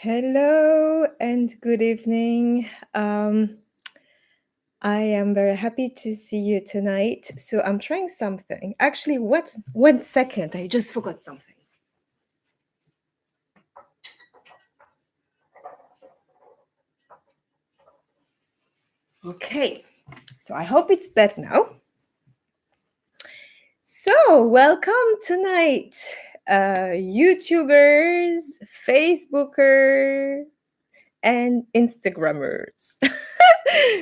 Hello and good evening. I am very happy to see you tonight. So I'm trying something. Actually, what? 1 second. I just forgot something. Okay. So I hope it's better now. So welcome tonight, YouTubers, Facebookers, and Instagrammers.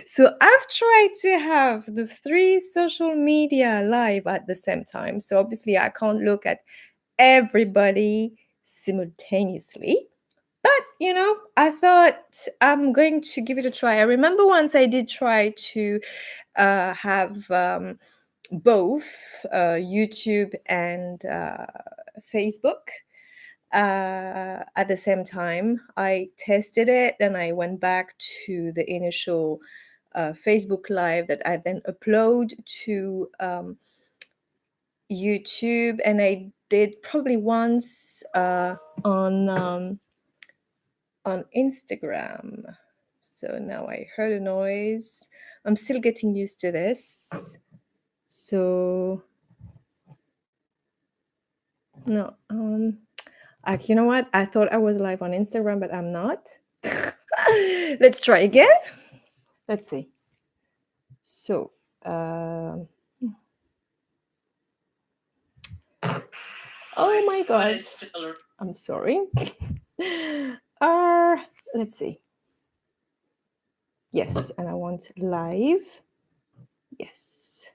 So I've tried to have the 3 social media live at the same time. So obviously I can't look at everybody simultaneously. But I thought I'm going to give it a try. I remember once I did try to have both YouTube and Facebook at the same time. I tested it, then I went back to the initial Facebook Live that I then upload to YouTube, and I did probably once on Instagram. So now I heard a noise. I'm still getting used to this. So no, you know what? I thought I was live on Instagram, but I'm not. Let's try again. Let's see. So, oh my God. I'm sorry. Let's see. Yes, and I want live. Yes.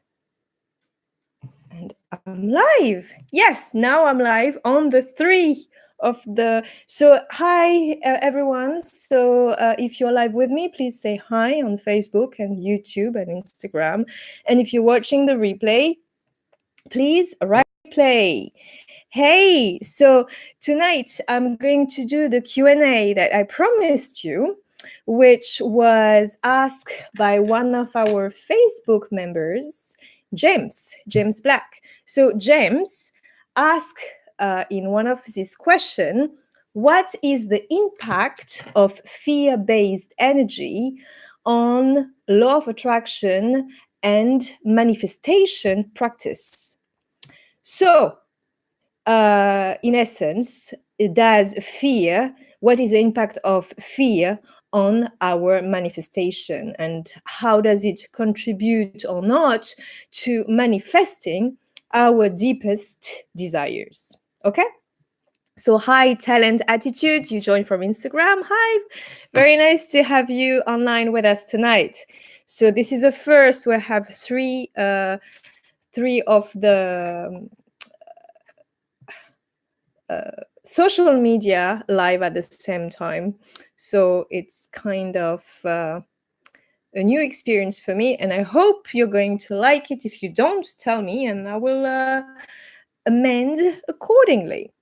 And I'm live. Yes, now I'm live on the 3 of the. So, hi, everyone. So, if you're live with me, please say hi on Facebook and YouTube and Instagram. And if you're watching the replay, please write play. Hey, so tonight I'm going to do the Q&A that I promised you, which was asked by one of our Facebook members, James Black. So James asked in one of his questions, what is the impact of fear-based energy on law of attraction and manifestation practice? So, in essence, does fear, what is the impact of fear on our manifestation, and how does it contribute or not to manifesting our deepest desires? Okay? So, hi, Talent Attitude, you joined from Instagram. Hi, very nice to have you online with us tonight. So, this is a first. We have three of the social media live at the same time. So it's kind of a new experience for me, and I hope you're going to like it. If you don't, tell me, and I will amend accordingly.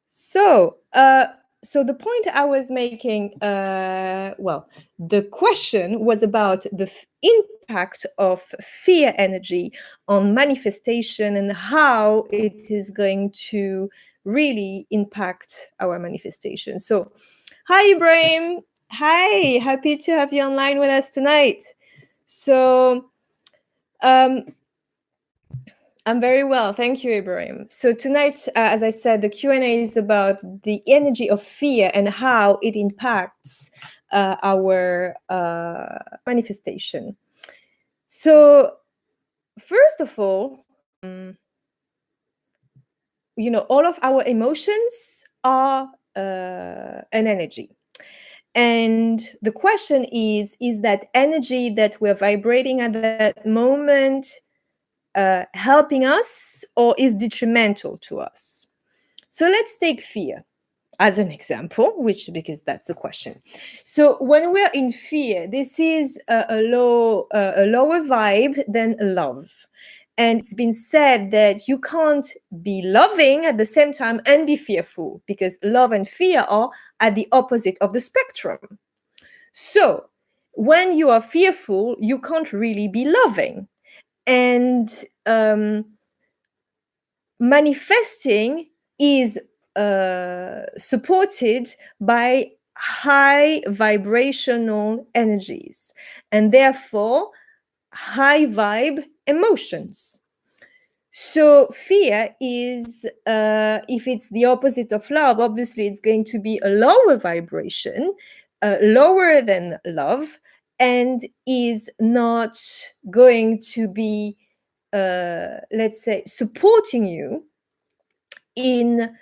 So, the point I was making, the question was about the impact of fear energy on manifestation and how it is going to really impact our manifestation. So, hi, Ibrahim. Hi, happy to have you online with us tonight. So, I'm very well, thank you, Ibrahim. So tonight, as I said, the Q&A is about the energy of fear and how it impacts our manifestation. So first of all, all of our emotions are an energy. And the question is that energy that we're vibrating at that moment helping us or is detrimental to us? So let's take fear as an example, because that's the question. So when we're in fear, this is a lower vibe than love. And it's been said that you can't be loving at the same time and be fearful, because love and fear are at the opposite of the spectrum. So when you are fearful, you can't really be loving. And manifesting is supported by high vibrational energies, and therefore high vibe emotions. So fear is, if it's the opposite of love, obviously it's going to be a lower vibration, lower than love, and is not going to be, let's say, supporting you in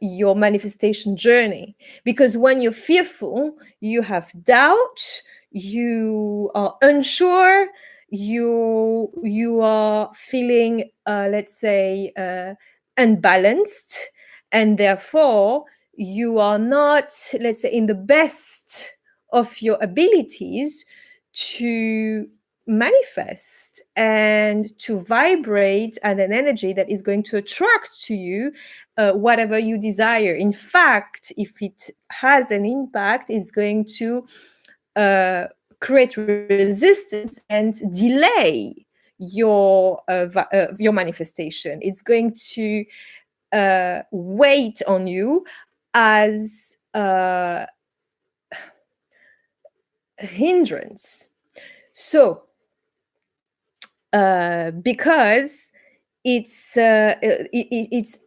your manifestation journey. Because when you're fearful, you have doubt, you are unsure, you are feeling, let's say, unbalanced, and therefore you are not, let's say, in the best of your abilities to manifest and to vibrate at an energy that is going to attract to you whatever you desire. In fact, if it has an impact, it's going to create resistance and delay your manifestation. It's going to wait on you as a hindrance. So, because it's a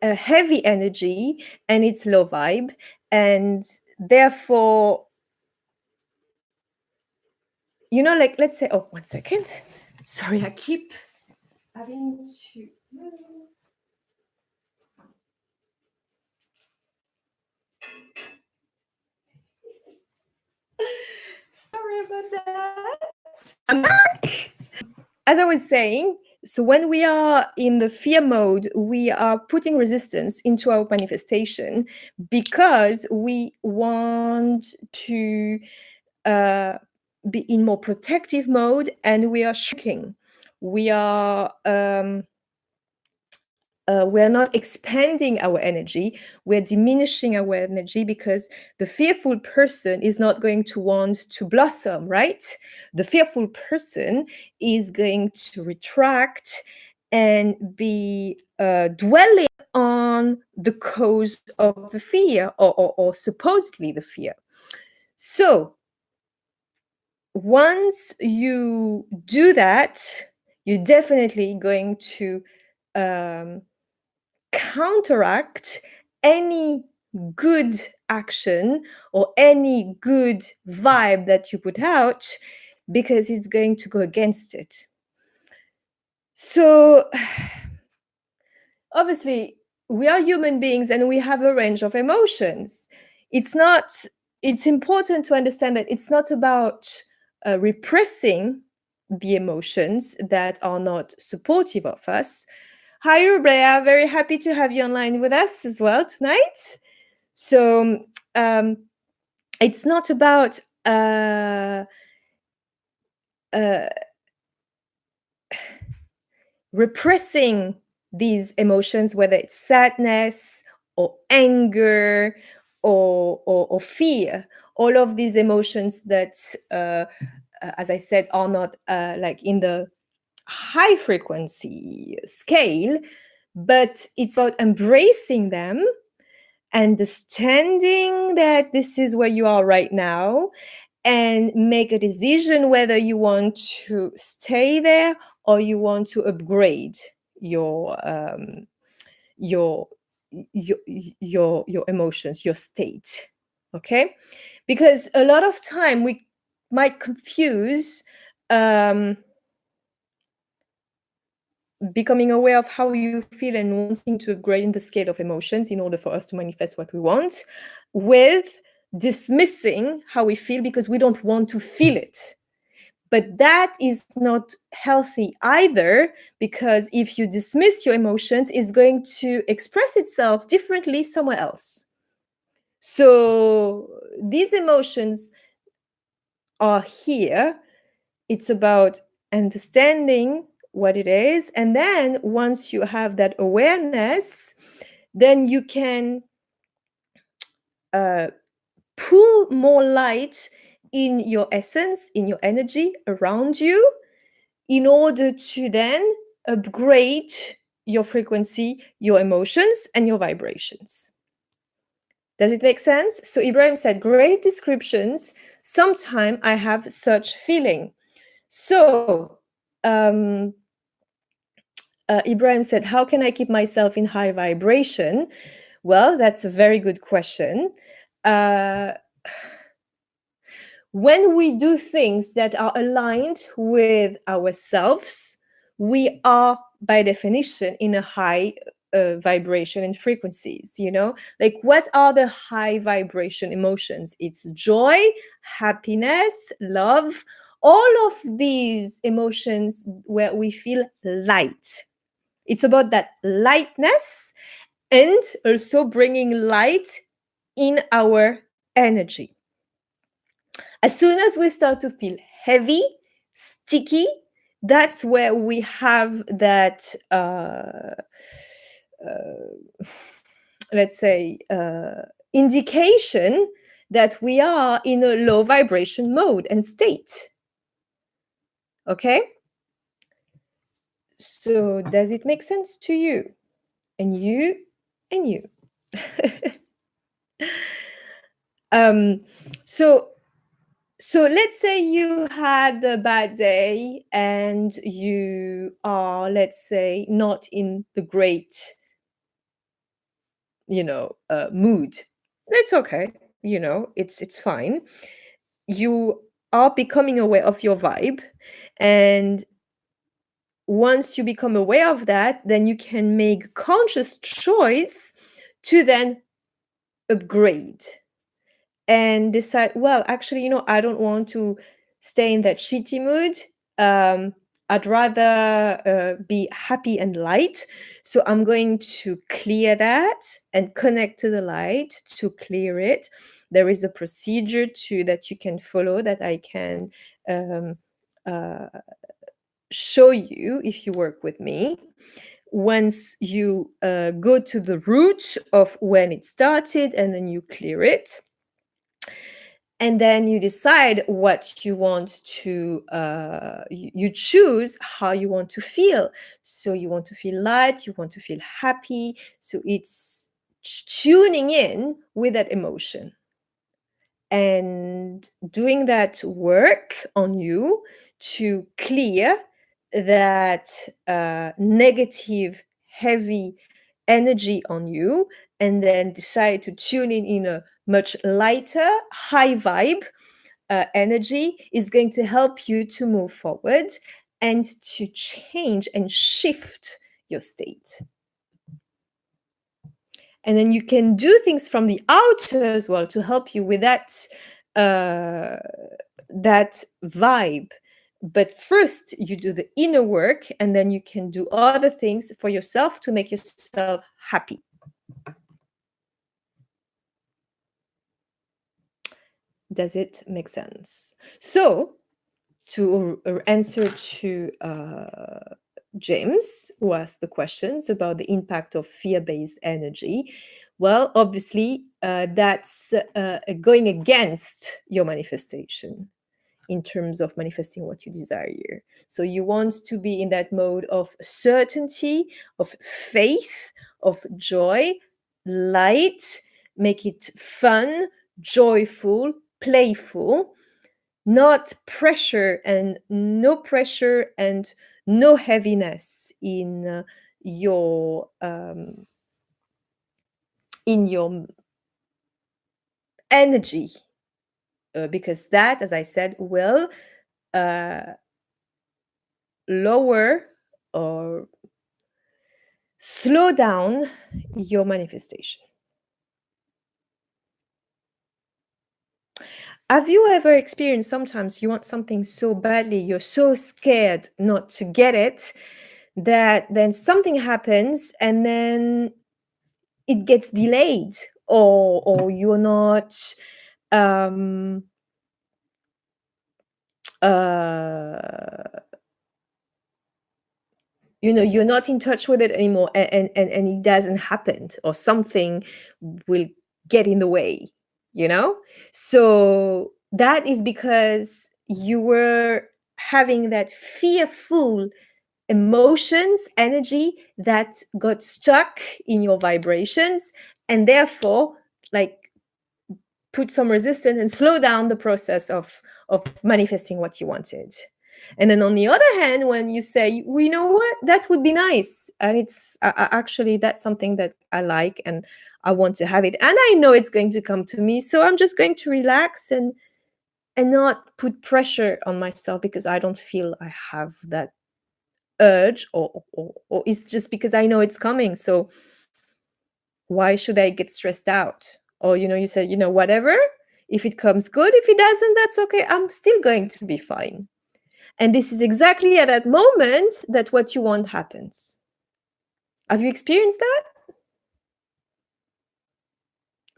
heavy energy and it's low vibe, and therefore, like, let's say, oh, 1 second, sorry, I keep having to sorry about that. I'm back. As I was saying, so when we are in the fear mode, we are putting resistance into our manifestation because we want to be in more protective mode, and we are shrinking. We are we're not expanding our energy, we're diminishing our energy, because the fearful person is not going to want to blossom, right? The fearful person is going to retract and be dwelling on the cause of the fear, or supposedly the fear. So once you do that, you're definitely going to counteract any good action or any good vibe that you put out, because it's going to go against it. So obviously we are human beings and we have a range of emotions. It's important to understand that it's not about repressing the emotions that are not supportive of us. Hi, Rubrea. Very happy to have you online with us as well tonight. So it's not about repressing these emotions, whether it's sadness or anger or fear. All of these emotions that, as I said, are not like in the high frequency scale, but it's about embracing them, understanding that this is where you are right now, and make a decision whether you want to stay there or you want to upgrade your your your emotions, your state. Okay, because a lot of time we might confuse becoming aware of how you feel and wanting to upgrade in the scale of emotions in order for us to manifest what we want, with dismissing how we feel because we don't want to feel it. But that is not healthy either, because if you dismiss your emotions, it's going to express itself differently somewhere else. So these emotions are here. It's about understanding what it is. And then once you have that awareness, then you can pull more light in your essence, in your energy around you, in order to then upgrade your frequency, your emotions, and your vibrations. Does it make sense? So Ibrahim said, great descriptions. Sometime I have such feeling. So Ibrahim said, how can I keep myself in high vibration? Well, that's a very good question. When we do things that are aligned with ourselves, we are, by definition, in a high vibration and frequencies. Like, what are the high vibration emotions? It's joy, happiness, love, all of these emotions where we feel light. It's about that lightness and also bringing light in our energy. As soon as we start to feel heavy, sticky, that's where we have that, let's say, indication that we are in a low vibration mode and state. Okay? So does it make sense to you? And you? And you? So let's say you had a bad day and you are, let's say, not in the great, mood. It's okay. It's fine. You are becoming aware of your vibe, and once you become aware of that, then you can make conscious choice to then upgrade and decide, well, actually, I don't want to stay in that shitty mood. I'd rather be happy and light. So I'm going to clear that and connect to the light to clear it. There is a procedure that you can follow that I can uh, show you if you work with me. Once you go to the root of when it started and then you clear it, and then you decide what you want to you choose how you want to feel. So you want to feel light, you want to feel happy, so it's tuning in with that emotion and doing that work on you to clear that negative heavy energy on you, and then decide to tune in a much lighter, high vibe energy is going to help you to move forward and to change and shift your state. And then you can do things from the outer as well to help you with that vibe. But first, you do the inner work, and then you can do other things for yourself to make yourself happy. Does it make sense? So, to answer to James, who asked the questions about the impact of fear-based energy, well, obviously, that's going against your manifestation in terms of manifesting what you desire. So you want to be in that mode of certainty, of faith, of joy, light, make it fun, joyful, playful, not pressure and no heaviness in your energy, because that, as I said, will lower or slow down your manifestation. Have you ever experienced sometimes you want something so badly, you're so scared not to get it, that then something happens and then it gets delayed, or you're not you're not in touch with it anymore, and it doesn't happen, or something will get in the way, so that is because you were having that fearful emotions, energy that got stuck in your vibrations, and therefore, like, put some resistance and slow down the process of manifesting what you wanted. And then on the other hand, when you say, well, you know what, that would be nice, and it's actually, that's something that I like and I want to have it, and I know it's going to come to me, so I'm just going to relax and not put pressure on myself because I don't feel I have that urge, or it's just because I know it's coming, so why should I get stressed out? Or, you said, whatever, if it comes, good, if it doesn't, that's okay, I'm still going to be fine. And this is exactly at that moment that what you want happens. Have you experienced that?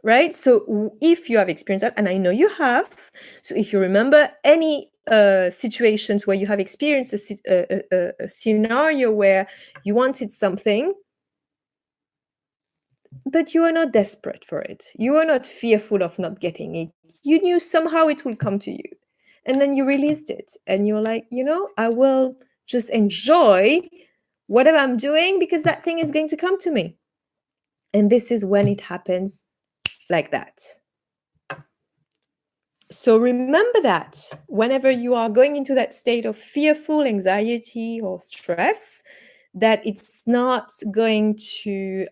Right? So if you have experienced that, and I know you have, so if you remember any situations where you have experienced a scenario where you wanted something, but you are not desperate for it, you are not fearful of not getting it, you knew somehow it will come to you, and then you released it, and you're like, I will just enjoy whatever I'm doing because that thing is going to come to me. And this is when it happens like that. So remember that whenever you are going into that state of fearful anxiety or stress, that it's not going to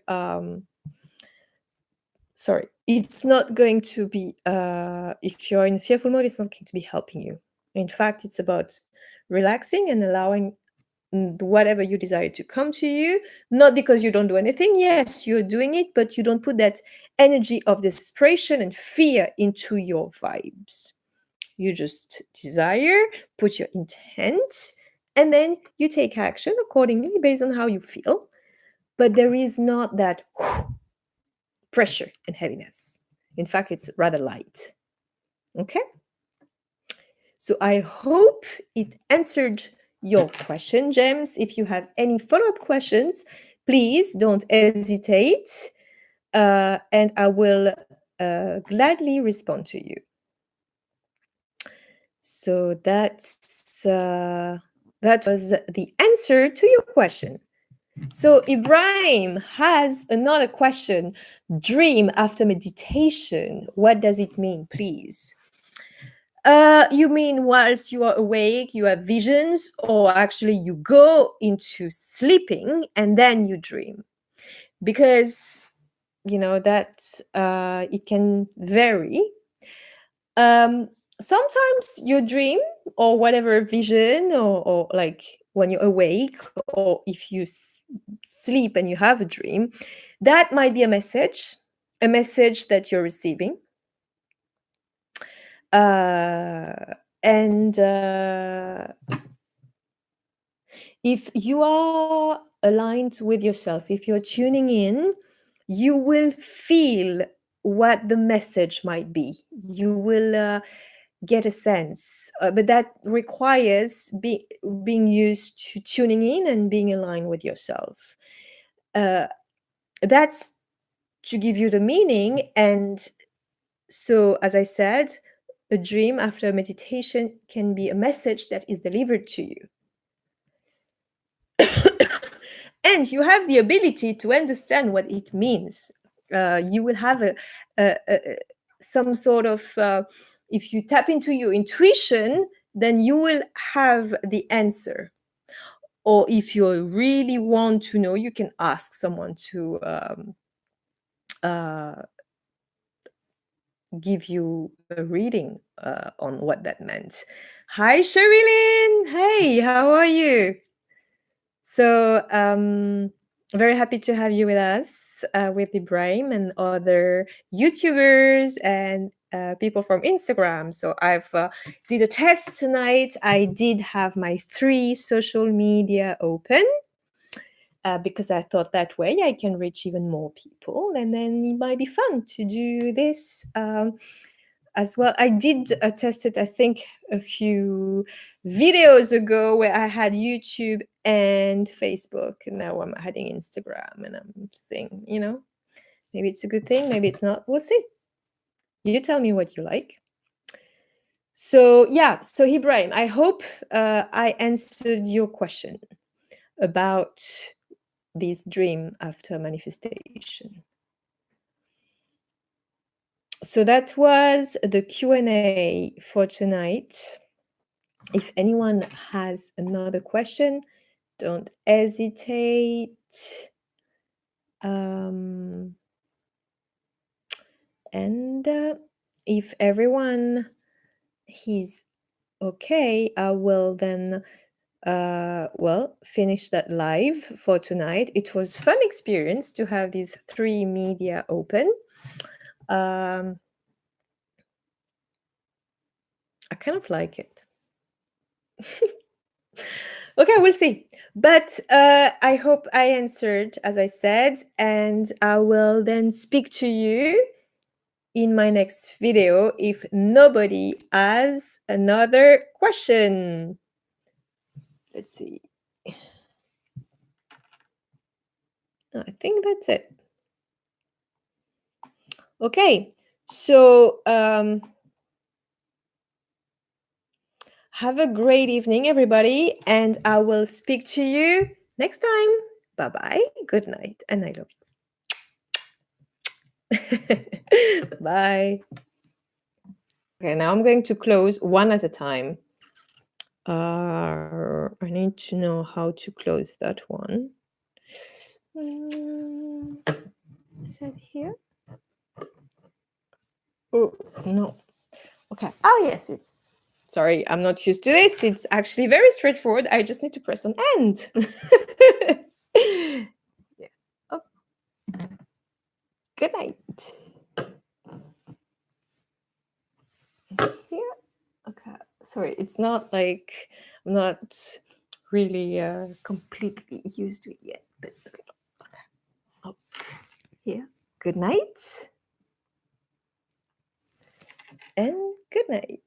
it's not going to be, if you're in fearful mode, it's not going to be helping you. In fact, it's about relaxing and allowing whatever you desire to come to you, not because you don't do anything. Yes, you're doing it, but you don't put that energy of desperation and fear into your vibes. You just desire, put your intent, and then you take action accordingly based on how you feel. But there is not that pressure and heaviness. In fact, it's rather light. Okay? So I hope it answered your question, James. If you have any follow-up questions, please don't hesitate, and I will gladly respond to you. So that was the answer to your question. So Ibrahim has another question. Dream after meditation. What does it mean, please? You mean whilst you are awake, you have visions, or actually you go into sleeping and then you dream? Because, that it can vary. Sometimes you dream or whatever vision, or like when you're awake, or if you sleep and you have a dream, that might be a message that you're receiving. And if you are aligned with yourself, if you're tuning in, you will feel what the message might be. You will get a sense, but that requires being used to tuning in and being aligned with yourself. That's to give you the meaning. And so, as I said, a dream after meditation can be a message that is delivered to you. And you have the ability to understand what it means. You will have some sort of, if you tap into your intuition, then you will have the answer. Or if you really want to know, you can ask someone to give you a reading on what that meant. Hi, Sherilyn. Hey, how are you? So, very happy to have you with us, with Ibrahim and other YouTubers and people from Instagram. So I've did a test tonight. I did have my 3 social media open because I thought that way I can reach even more people, and then it might be fun to do this as well. I did test it, I think, a few videos ago where I had YouTube and Facebook, and now I'm adding Instagram, and I'm saying, maybe it's a good thing, maybe it's not. We'll see. You tell me what you like. So yeah, so Ibrahim, I hope I answered your question about this dream after manifestation. So that was the Q&A for tonight. If anyone has another question, don't hesitate. And if everyone is okay, I will then finish that live for tonight. It was fun experience to have these 3 media open. I kind of like it. Okay, we'll see. But I hope I answered, as I said, and I will then speak to you in my next video if nobody has another question. Let's see. I think that's it. Okay, so have a great evening, everybody, and I will speak to you next time. Bye-bye, good night, and I love you. Bye. Okay, now I'm going to close one at a time. I need to know how to close that one. Is that here? Oh, no. Okay. Oh, yes, it's... Sorry, I'm not used to this. It's actually very straightforward. I just need to press on end. Yeah. Oh. Good night. Here. Okay. Sorry, it's not like I'm not really completely used to it yet. But okay. Oh. Here. Good night. And good night.